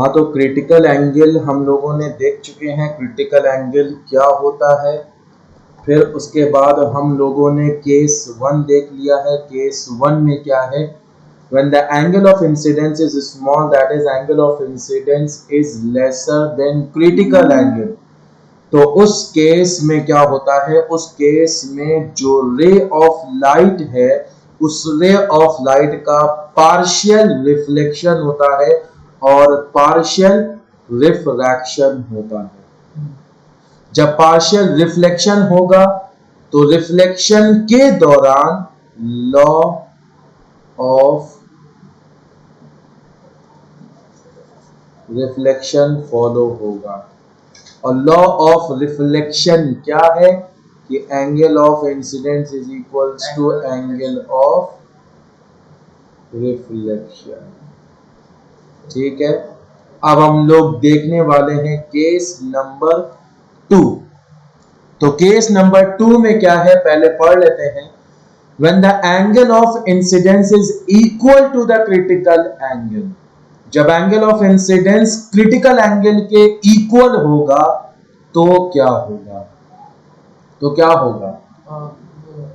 हाँ, तो critical angle हम लोगों ने देख चुके हैं, क्रिटिकल एंगल क्या होता है। फिर उसके बाद हम लोगों ने केस 1 देख लिया है। केस 1 में क्या है, when the angle of incidence is small, that is angle of incidence is lesser than critical angle। तो उस केस में क्या होता है, उस केस में जो रे ऑफ लाइट है, उस रे ऑफ लाइट का पार्शियल रिफ्लेक्शन होता है और पार्शियल रिफ्रैक्शन होता है। जब पार्शियल रिफ्लेक्शन होगा तो रिफ्लेक्शन के दौरान लॉ ऑफ रिफ्लेक्शन फॉलो होगा। और लॉ ऑफ रिफ्लेक्शन क्या है कि angle of incidence is equals to angle of reflection. ठीक है, अब हम लोग देखने वाले हैं केस नंबर 2। तो केस नंबर 2 में क्या है, पहले पढ़ लेते हैं। When the angle of incidence is equal to the critical angle, जब angle of incidence critical angle के इक्वल होगा तो क्या होगा, तो क्या होगा,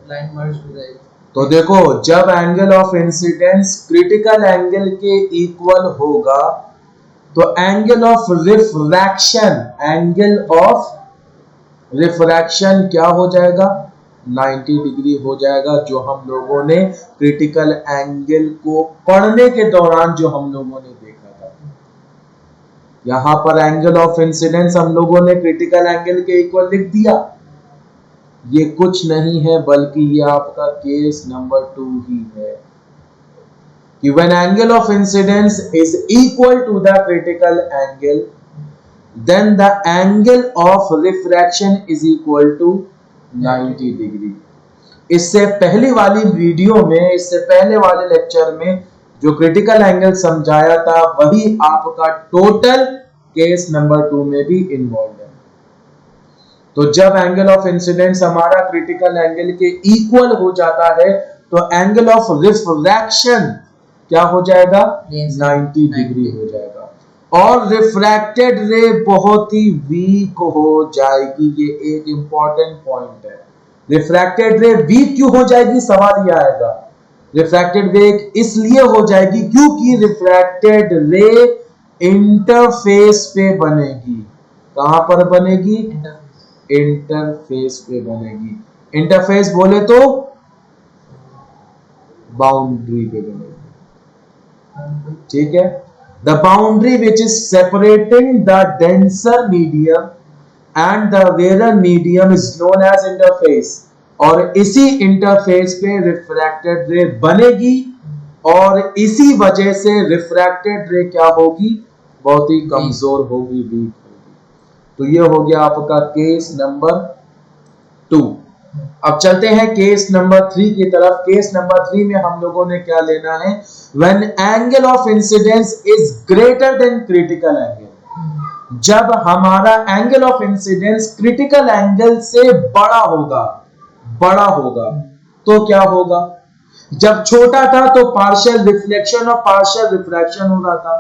लाइन मर्ज हो जाएगी। तो देखो, जब angle of incidence critical angle के इक्वल होगा तो angle of refraction, angle of refraction क्या हो जाएगा, 90 डिग्री हो जाएगा। जो हम लोगों ने क्रिटिकल एंगल को पढ़ने के दौरान जो हम लोगों ने देखा था, यहां पर एंगल ऑफ इंसिडेंस हम लोगों ने क्रिटिकल एंगल के इक्वल लिख दिया। ये कुछ नहीं है बल्कि ये आपका केस नंबर 2 ही है कि when angle of incidence is equal to the critical angle, then the angle of refraction is equal to 90 degree. इससे पहली वाली वीडियो में, इससे पहले वाले लेक्चर में जो क्रिटिकल एंगल समझाया था वही आपका टोटल केस नंबर 2 में भी इन्वॉल्व है। तो जब एंगल ऑफ इंसिडेंस हमारा क्रिटिकल एंगल के इक्वल हो जाता है तो एंगल ऑफ रिफ्रैक्शन क्या हो जाएगा, 90 डिग्री हो जाएगा और रिफ्रैक्टेड रे बहुत ही वीक हो जाएगी। ये एक इंपॉर्टेंट पॉइंट है। रिफ्रैक्टेड रे वीक क्यों हो जाएगी, सवाल ये आएगा। रिफ्रैक्टेड रे इसलिए हो जाएगी क्योंकि रिफ्रैक्टेड रे इंटरफेस पे बनेगी। कहां पर बनेगी, इंटरफेस पे बनेगी। इंटरफेस बोले तो बाउंड्री पे बनेगी। ठीक है, the boundary which is separating the denser medium and the rarer medium is known as interface। और इसी इंटरफेस पे रिफ्रैक्टेड रे बनेगी और इसी वजह से रिफ्रैक्टेड रे क्या होगी, बहुत ही कमजोर होगी, वीक होगी। तो ये हो गया आपका केस नंबर 2। अब चलते हैं केस नंबर 3 की तरफ। केस नंबर 3 में हम लोगों ने क्या लेना है, when angle of incidence is greater than critical angle। जब हमारा angle of incidence critical angle से बड़ा होगा तो क्या होगा। जब छोटा था तो पार्शियल रिफ्लेक्शन और पार्शियल रिफ्रैक्शन हो रहा था।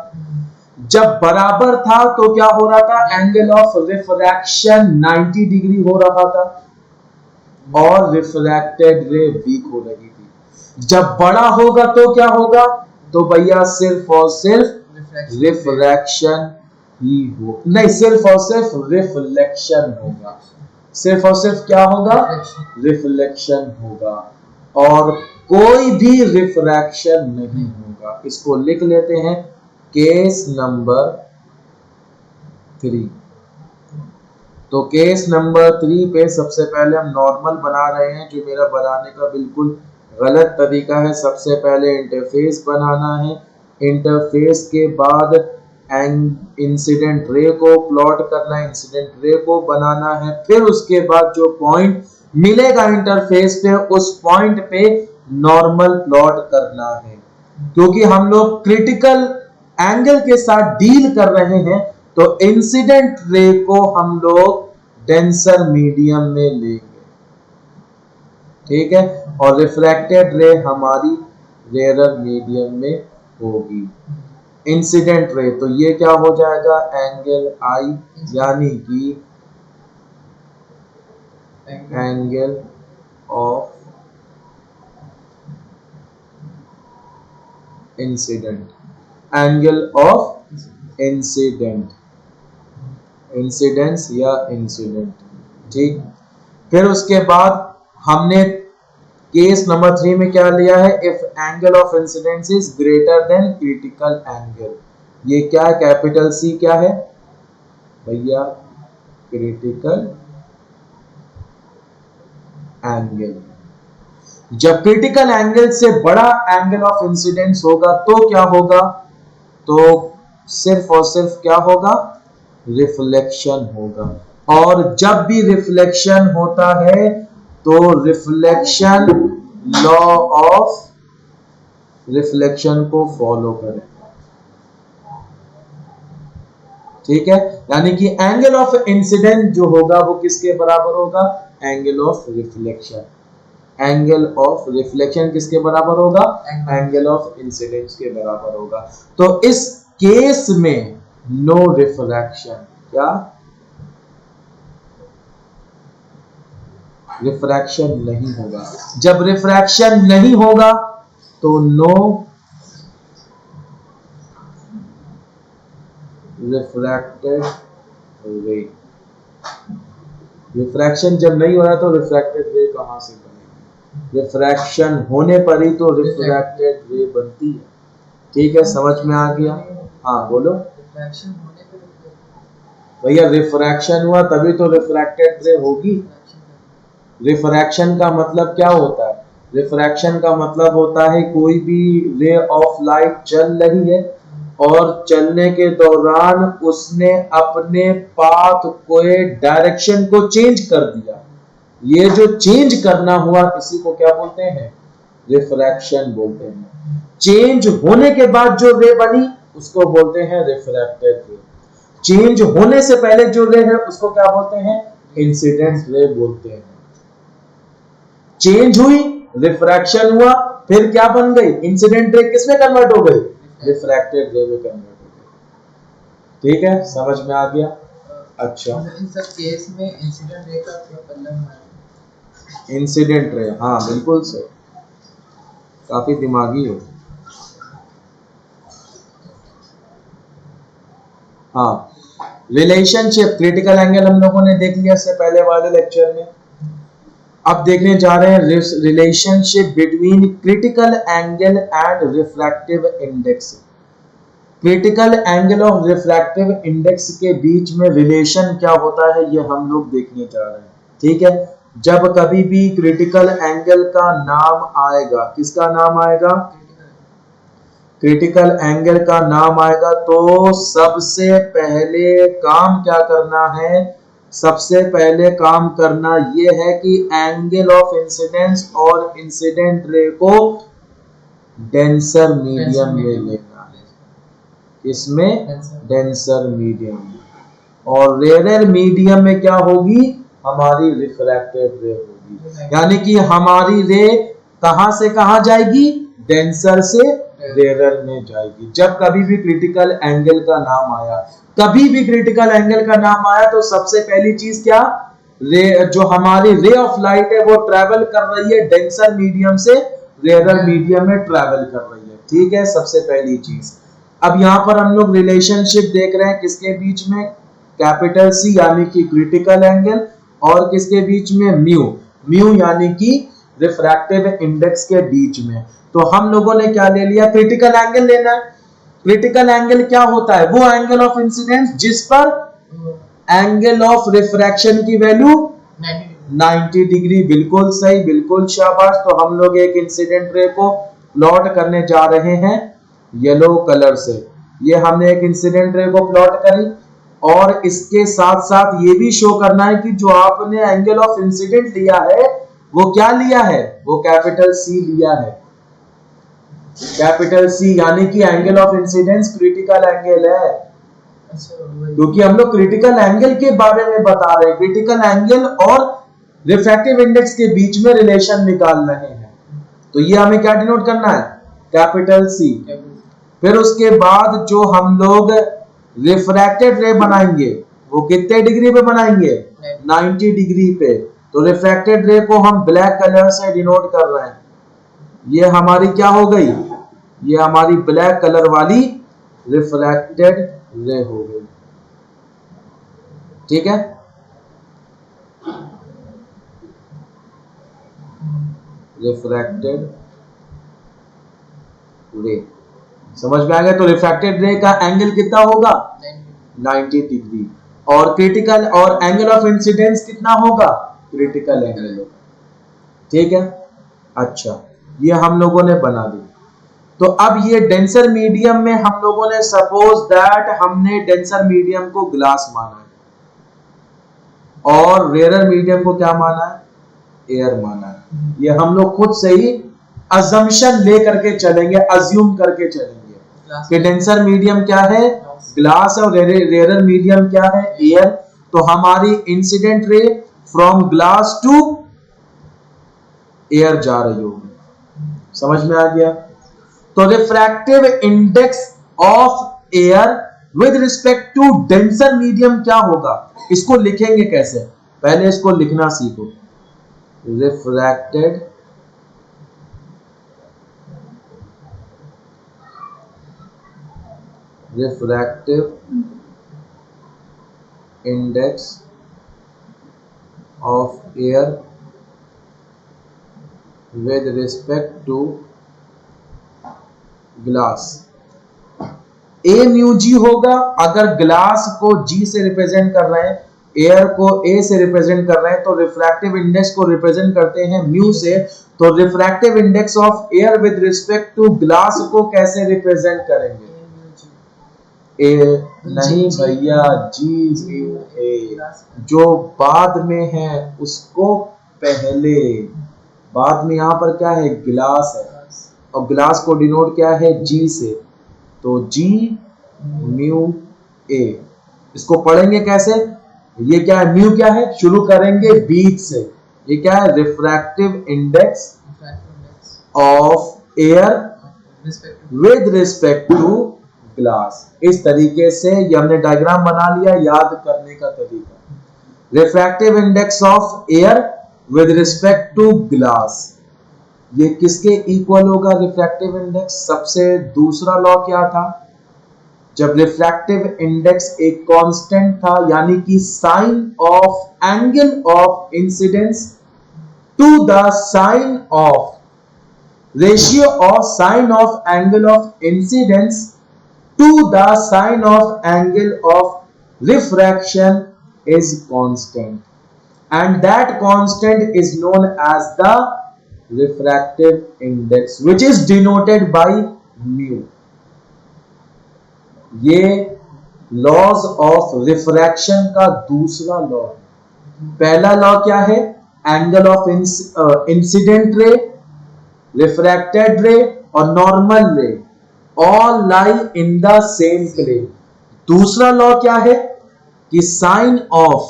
जब बराबर था तो क्या हो रहा था, एंगल ऑफ रिफ्रैक्शन 90 डिग्री हो रहा था और रिफ्रैक्टेड रे वीक हो रही थी। जब बड़ा होगा तो क्या होगा, तो भैया सिर्फ और सिर्फ रिफ्रैक्शन ही हो, नहीं, सिर्फ और सिर्फ रिफ्लेक्शन होगा। सिर्फ और सिर्फ क्या होगा, रिफ्लेक्शन होगा और कोई भी रिफ्रैक्शन नहीं होगा। इसको लिख लेते हैं केस नंबर 3। तो केस नंबर 3 पे सबसे पहले हम नॉर्मल बना रहे हैं, जो मेरा बनाने का बिल्कुल गलत तरीका है। सबसे पहले इंटरफेस बनाना है, इंटरफेस के बाद इंसिडेंट रे को प्लॉट करना है, इंसिडेंट रे को बनाना है। फिर उसके बाद जो पॉइंट मिलेगा इंटरफेस पे, उस पॉइंट पे नॉर्मल प्लॉट करना है। क्योंकि हम लोग क्रिटिकल एंगल के साथ डील कर रहे हैं तो इंसिडेंट रे को हम लोग डेंसर मीडियम में लेंगे। ठीक है, और रिफ्रैक्टेड रे हमारी रेयर मीडियम में होगी। इंसिडेंट रे, तो ये क्या हो जाएगा एंगल आई, यानी कि angle of incident, angle of incident, incidence या इंसिडेंट। ठीक, फिर उसके बाद हमने केस नंबर 3 में क्या लिया है, if angle of incidence is greater than critical angle. ये क्या है, कैपिटल सी क्या है भैया, क्रिटिकल एंगल। जब क्रिटिकल एंगल से बड़ा एंगल ऑफ इंसिडेंस होगा तो क्या होगा, तो सिर्फ और सिर्फ क्या होगा, रिफ्लेक्शन होगा। और जब भी रिफ्लेक्शन होता है तो रिफ्लेक्शन लॉ ऑफ रिफ्लेक्शन को फॉलो करें। ठीक है, यानी कि एंगल ऑफ इंसिडेंट जो होगा वो किसके बराबर होगा, angle of reflection. Angle of reflection किसके बराबर होगा, एंगल ऑफ इंसिडेंस के बराबर होगा। तो इस केस में नो रिफ्रैक्शन, क्या रिफ्रैक्शन नहीं होगा। जब रिफ्रैक्शन नहीं होगा तो नो रिफ्रैक्टेड रे। रिफ्रैक्शन जब नहीं हो रहा तो रिफ्रैक्टेड रे कहां से बनेगी, रिफ्रैक्शन होने पर ही तो रिफ्रैक्टेड रे बनती है। ठीक है, समझ में आ गया। हाँ बोलो रिफ्रैक्शन होने पे भैया, रिफ्रैक्शन हुआ तभी तो रिफ्रैक्टेड रे होगी। रिफ्रैक्शन का मतलब क्या होता है, रिफ्रैक्शन का मतलब होता है कोई भी रे ऑफ लाइट चल रही है और चलने के दौरान उसने अपने पाथ को, डायरेक्शन को चेंज कर दिया। ये जो चेंज करना हुआ इसी को क्या बोलते हैं, रिफ्रैक्शन बोलते हैं। चेंज होने के बाद जो रे बनी उसको बोलते हैं रिफ्रैक्टेड रे। चेंज होने से पहले जो रे है उसको क्या बोलते हैं, इंसिडेंट रे बोलते हैं। चेंज हुई, रिफ्रैक्शन हुआ, फिर क्या बन गई, इंसिडेंट रे किसमें कन्वर्ट हो गई, रिफ्रैक्टेड रे में कन्वर्ट हो गई। ठीक है, समझ में आ गया। अच्छा, इन सब केस में इंसिडेंट रे का क्या मतलब है, इंसिडेंट रे, हाँ बिल्कुल सही, काफी दिमागी हो। हाँ, रिलेशनशिप क्रिटिकल एंगल हम लोगों ने देख लिया इससे पहले वाले लेक्चर में। अब देखने जा रहे हैं relationship between critical angle and refractive index. Critical angle और रिफ्रैक्टिव इंडेक्स के बीच में रिलेशन क्या होता है ये हम लोग देखने जा रहे हैं। ठीक है, जब कभी भी क्रिटिकल एंगल का नाम आएगा, किसका नाम आएगा, क्रिटिकल एंगल का नाम आएगा तो सबसे पहले काम क्या करना है, सबसे पहले काम करना यह है कि एंगल ऑफ इंसिडेंस और इंसिडेंट रे को डेंसर मीडियम में लेना है। इसमें डेंसर मीडियम, और रेयर मीडियम में क्या होगी, हमारी रिफ्रैक्टेड रे होगी। यानी कि हमारी रे कहां से कहां जाएगी, डेंसर से रेयर में जाएगी। जब कभी भी क्रिटिकल एंगल का नाम आया, कभी भी क्रिटिकल एंगल का नाम आया तो सबसे पहली चीज क्या, रे, जो हमारी रे ऑफ लाइट है वो ट्रेवल कर रही है डेंसर मीडियम से रेयर मीडियम में ट्रेवल कर रही है। ठीक है, सबसे पहली चीज। अब यहाँ पर हम लोग रिलेशनशिप देख रहे हैं किसके बीच में, कैपिटल सी यानी कि क्रिटिकल एंगल और किसके बीच में, म्यू, म्यू यानी कि रिफ्रैक्टिव इंडेक्स के बीच में। तो हम लोगों ने क्या ले लिया, क्रिटिकल एंगल लेना है। क्रिटिकल एंगल क्या होता है, वो एंगल ऑफ इंसिडेंस जिस पर एंगल ऑफ रिफ्रैक्शन की वैल्यू 90 डिग्री। बिल्कुल सही, बिल्कुल शाबाश। तो हम लोग एक इंसिडेंट रे को प्लॉट करने जा रहे हैं येलो कलर से। ये हमने एक इंसिडेंट रे को प्लॉट करी और इसके साथ साथ ये भी शो करना है कि जो आपने एंगल ऑफ इंसिडेंट लिया है वो क्या लिया है, वो कैपिटल सी लिया है। कैपिटल सी यानी कि angle of incidence critical angle है, क्योंकि हम लोग क्रिटिकल एंगल के बारे में बता रहे हैं। क्रिटिकल एंगल और रिफ्रैक्टिव इंडेक्स के बीच में रिलेशन निकाल रहे हैं। तो ये हमें क्या डिनोट करना है, कैपिटल सी। फिर उसके बाद जो हम लोग रिफ्रैक्टेड रे बनाएंगे वो कितने डिग्री पे बनाएंगे? 90 डिग्री पे। तो रिफ्रैक्टेड रे को हम ब्लैक कलर से डिनोट कर रहे हैं। ये हमारी क्या हो गई? ये हमारी ब्लैक कलर वाली रिफ्रैक्टेड रे हो गई। ठीक है, रिफ्रैक्टेड रे समझ में आ गया? तो रिफ्रैक्टेड रे का एंगल कितना होगा? 90 डिग्री। और क्रिटिकल और एंगल ऑफ इंसिडेंस कितना होगा? क्रिटिकल एंगल होगा। ठीक है, अच्छा, ये हम लोगों ने बना दी। तो अब ये डेंसर मीडियम में हम लोगों ने सपोज दैट हमने डेंसर मीडियम को ग्लास माना है और रेयर मीडियम को क्या माना है? एयर माना है। ये हम लोग खुद से ही अजम्पशन ले करके चलेंगे, अज्यूम करके चलेंगे कि डेंसर मीडियम क्या है? ग्लास है। और रेयर मीडियम क्या है? एयर। तो हमारी incident ray from glass to air जा रही होगी। समझ में आ गया? तो refractive index of air with respect to denser medium क्या होगा? इसको लिखेंगे कैसे? पहले इसको लिखना सीखो। Refracted index of air with respect to glass. A mu g होगा अगर ग्लास को जी से रिप्रेजेंट कर रहे हैं, एयर को ए से रिप्रेजेंट कर रहे हैं, तो रिफ्रैक्टिव इंडेक्स को रिप्रेजेंट करते हैं म्यू से। तो refractive index of air with respect to glass को कैसे रिप्रेजेंट करेंगे? ए नहीं भैया, जी म्यू ए। जो बाद में है उसको पहले। बाद में यहां पर क्या है? ग्लास है और ग्लास को डिनोट क्या है? जी से। तो जी म्यू ए। इसको पढ़ेंगे कैसे? ये क्या है? म्यू क्या है? शुरू करेंगे बीच से। ये क्या है? Refractive index of air with respect to glass. इस तरीके से ये हमने डायग्राम बना लिया, याद करने का तरीका। Refractive index of air with respect to glass, ये किसके इक्वल होगा? Refractive index. सबसे दूसरा लॉ क्या था? जब रिफ्रैक्टिव इंडेक्स एक कांस्टेंट था, यानी कि sine of angle of incidence to the sine of ratio of sine of angle of incidence to the sine of angle of refraction is constant and that constant is known as the refractive index which is denoted by mu। ये laws of refraction का दूसरा लॉ। पहला law क्या है? Angle of incident ray, refracted ray और normal ray all lie in the same plane. दूसरा law क्या है? कि sine of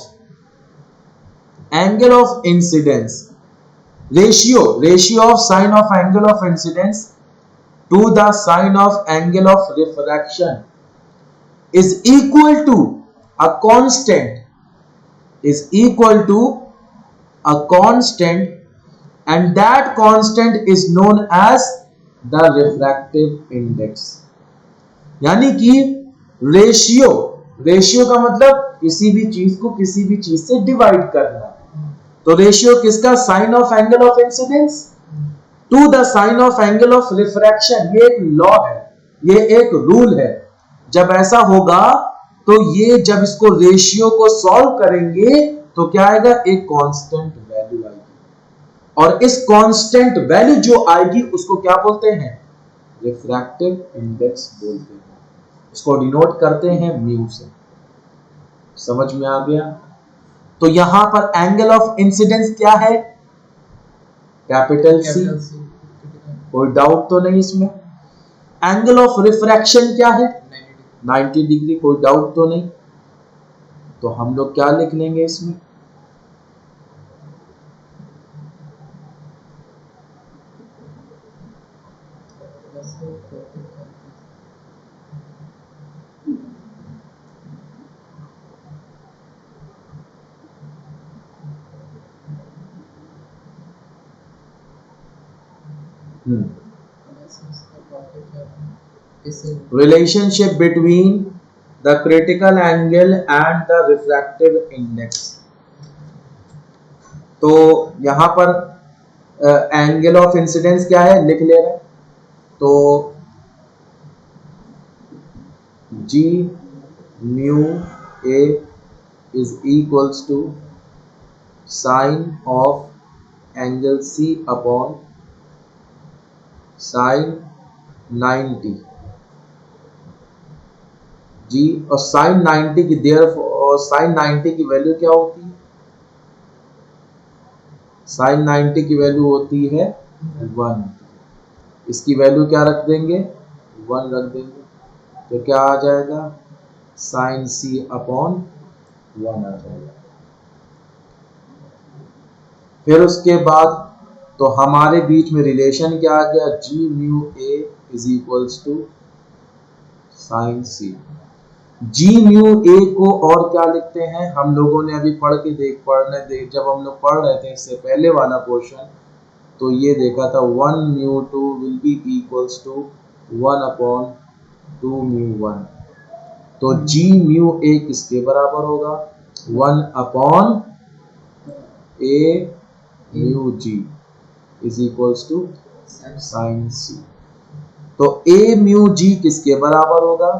angle of incidence ratio of sine of angle of incidence to the sine of angle of refraction is equal to a constant and that constant is known as the refractive index। यानी कि ratio का मतलब किसी भी चीज को किसी भी चीज से डिवाइड करना। तो रेशियो किसका? Sine of angle of incidence to the sine of angle of refraction. ये एक लॉ है, ये एक रूल है। जब ऐसा होगा तो ये जब इसको रेशियो को सॉल्व करेंगे तो क्या आएगा? एक कांस्टेंट वैल्यू आएगी और इस कांस्टेंट वैल्यू जो आएगी उसको क्या बोलते हैं? रिफ्रैक्टिव इंडेक्स बोलते हैं। इसको डिनोट करते हैं म्यू से। समझ में आ गया? तो यहां पर एंगल ऑफ इंसिडेंस क्या है? Capital C. कोई डाउट तो नहीं इसमें? एंगल ऑफ रिफ्रैक्शन क्या है? 90 डिग्री। कोई डाउट तो नहीं? तो हम लोग क्या लिख लेंगे इसमें? Relationship between the critical angle and the refractive index. तो यहां पर एंगल ऑफ इंसिडेंस क्या है लिख ले रहे हैं। तो G mu A is equals to sine of angle C upon sine 90। G और sine 90 की और sine 90 की वैल्यू क्या होती है? sine 90 की वैल्यू होती है 1। इसकी वैल्यू क्या रख देंगे? 1 रख देंगे। तो क्या आ जाएगा? साइन C अपॉन 1 आ जाएगा। फिर उसके बाद तो हमारे बीच में रिलेशन क्या आ गया? G mu A is equals to sine C। G mu A को और क्या लिखते हैं? हम लोगों ने अभी जब हम लोग पढ़ रहे थे इससे पहले वाला पोर्शन, तो ये देखा था 1 mu 2 will be equals to 1 upon 2 mu 1। तो G म्यू A किसके बराबर होगा? 1 upon A mu G is equals to sine C। तो A म्यू G किसके बराबर होगा?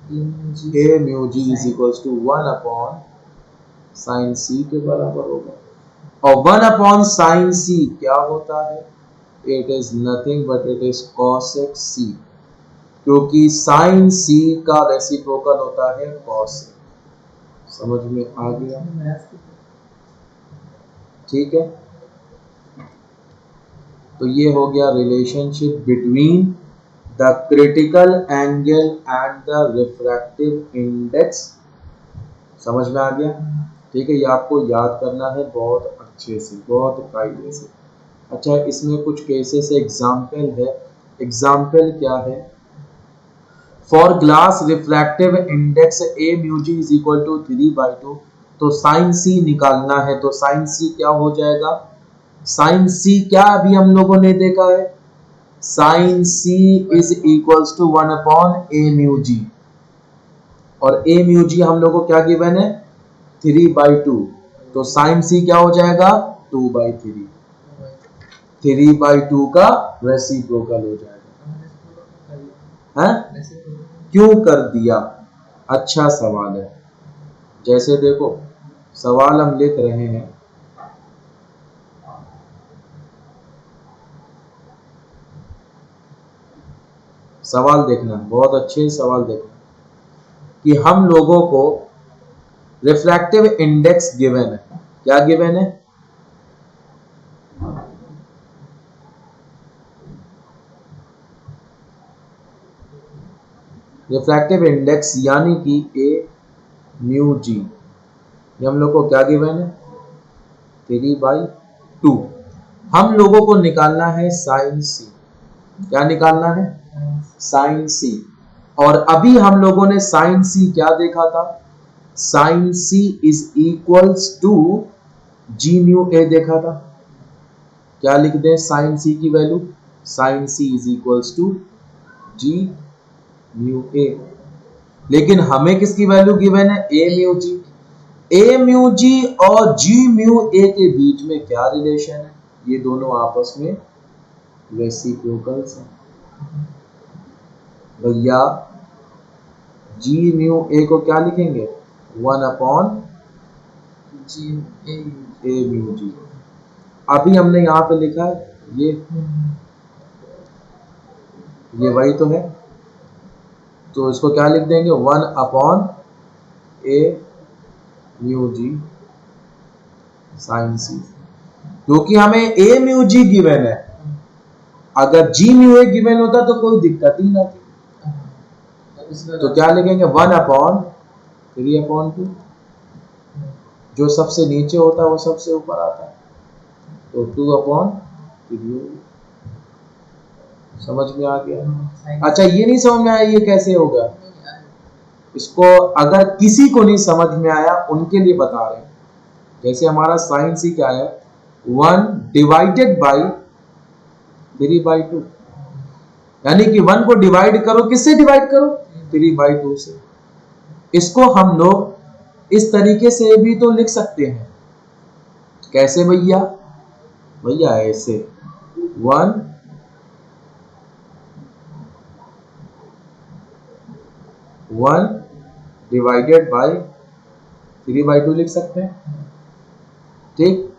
A mu G is equals to 1 upon sine C के बराबर होगा। और 1 अपॉन साइन C क्या होता है? It is nothing but it is cosec C, क्योंकि साइन C का रेसिप्रोकल होता है कॉसेक। समझ में आ गया? ठीक है। तो ये हो गया relationship between the critical angle and the refractive index. समझ में आ गया? ठीक है, ये आपको याद करना है बहुत अच्छे से, बहुत कायदे से। अच्छा, इसमें कुछ केसेस एग्जाम्पल है। एग्जाम्पल क्या है? For glass refractive index A mu G is equal to 3/2। तो साइन C निकालना है। तो साइन C क्या हो जाएगा? साइन C क्या अभी हम लोगों ने देखा है? Sine C is equals to 1 upon A mu G, और A म्यू G हम लोगों को क्या गिवन है? 3/2। तो साइन C क्या हो जाएगा? 2/3। 3/2 का रेसिप्रोकल हो जाएगा। है? क्यों कर दिया? अच्छा सवाल है। जैसे देखो, सवाल हम लिख रहे हैं, सवाल देखना, बहुत अच्छे सवाल देखना, कि हम लोगों को रिफ्रैक्टिव इंडेक्स गिवन है। क्या गिवन है? रिफ्रैक्टिव इंडेक्स यानी कि A म्यू G, ये हम लोग को क्या गिवन है? 3/2। हम लोगों को निकालना है साइन C। क्या निकालना है? Sine C। और अभी हम लोगों ने साइन C क्या देखा था? Sine C is equals to G mu A देखा था। क्या लिख दें साइन C की value? Sine C is equals to G mu A। लेकिन हमें किसकी वैल्यू गिवन है? A mu G। A mu G और G म्यू A के बीच में क्या रिलेशन है? ये दोनों आपस में रेसिप्रोकल्स हैं। भैया G म्यू A को क्या लिखेंगे? 1 अपॉन A म्यू G। अभी हमने यहां पे लिखा है ये वही तो है। तो इसको क्या लिख देंगे? 1 upon A mu G sine C, क्योंकि हमें A म्यू G गिवन है। अगर G म्यू A गिवन होता तो कोई दिक्कत ही ना थी। तो क्या लिखेंगे? 1 अपॉन 3/2। जो सबसे नीचे होता है वो सबसे ऊपर आता है, तो 2/3। समझ में आ गया? अच्छा, ये नहीं समझ में आया ये कैसे होगा? इसको अगर किसी को नहीं समझ में आया उनके लिए बता रहे हैं। जैसे हमारा साइन C क्या है? 1 डिवाइडेड बाई 3/2, यानी कि 1 को डिवाइड करो, किससे डिवाइड करो? 3/2 से। इसको हम लोग इस तरीके से भी तो लिख सकते हैं। कैसे भैया? भैया ऐसे 1 डिवाइडेड बाय 3/2 लिख सकते हैं। ठीक,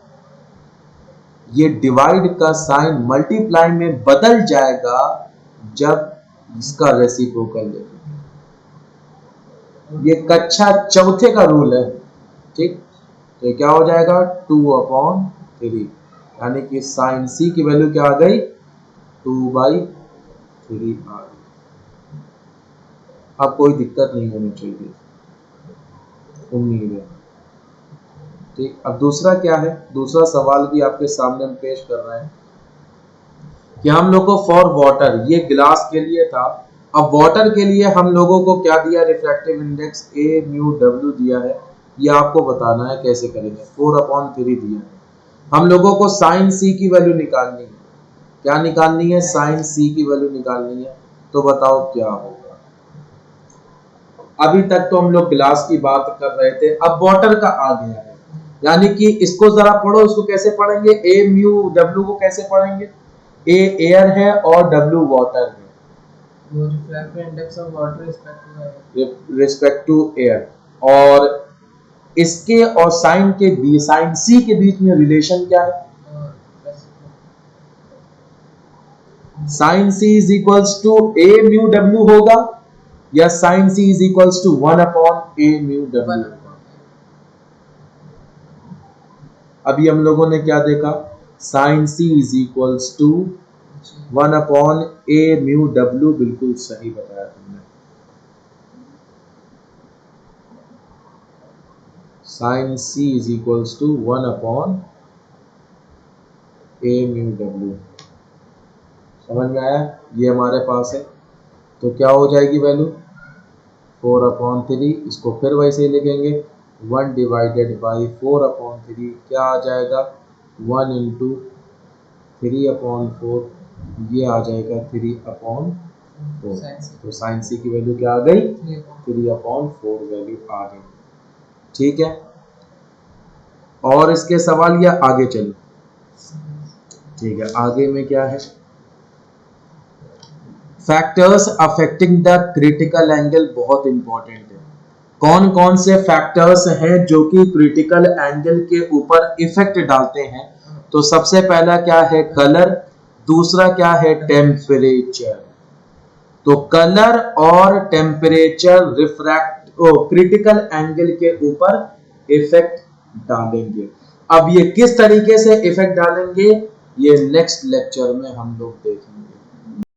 ये डिवाइड का साइन मल्टीप्लाई में बदल जाएगा जब इसका रेसिप्रोकल लेंगे। ये कक्षा चौथे का रूल है। ठीक, तो क्या हो जाएगा? 2/3, यानी कि साइन सी की वैल्यू क्या आ गई? 2/3 आ गई। अब कोई दिक्कत नहीं होनी चाहिए, उम्मीद है। ठीक, अब दूसरा क्या है? दूसरा सवाल भी आपके सामने हम पेश कर रहे हैं कि हम लोग को फॉर वाटर, ये गिलास के लिए था। अब वाटर के लिए हम लोगों को क्या दिया? Refractive index A mu W दिया है। ये आपको बताना है कैसे करेंगे। 4/3 दिया है। हम लोगों को साइन सी की वैल्यू निकालनी है। क्या निकालनी है? साइन सी की वैल्यू निकालनी है। तो बताओ क्या होगा? अभी तक तो हम लोग गिलास की बात कर रहे थे, अब वाटर का आ गया है। यानी कि इसको जरा पढ़ो। इसको कैसे पढ़ेंगे? A म्यू W को कैसे पढ़ेंगे? A एयर है और W वाटर है। वो refractive index of water respect to air. और इसके और साइन के बीच, साइन सी के बीच में रिलेशन क्या है? Sine C is equals to A mu W होगा या sine C is equals to 1/A mu W? अभी हम लोगों ने क्या देखा? Sine C is equals to 1/A mu W। बिल्कुल सही बताया तुमने। Sine C is equals to 1/A mu W। समझ में आया? ये हमारे पास है। तो क्या हो जाएगी वैल्यू? 4/3। इसको फिर वैसे ही लिखेंगे, 1 डिवाइडेड बाई 4/3 क्या आ जाएगा? 1 इंटू 3/4, ये आ जाएगा 3/4। तो साइन सी की वैल्यू क्या आ गई? 3/4 वैल्यू आ गई। ठीक है, और इसके सवाल या आगे चलो? ठीक है, आगे में क्या है? Factors affecting the critical angle बहुत इंपॉर्टेंट है। कौन कौन से फैक्टर्स हैं जो कि क्रिटिकल एंगल के ऊपर इफेक्ट डालते हैं? तो सबसे पहला क्या है? कलर। दूसरा क्या है? टेम्परेचर। तो कलर और टेम्परेचर क्रिटिकल एंगल के ऊपर इफेक्ट डालेंगे। अब ये किस तरीके से इफेक्ट डालेंगे, ये नेक्स्ट लेक्चर में हम लोग देखेंगे।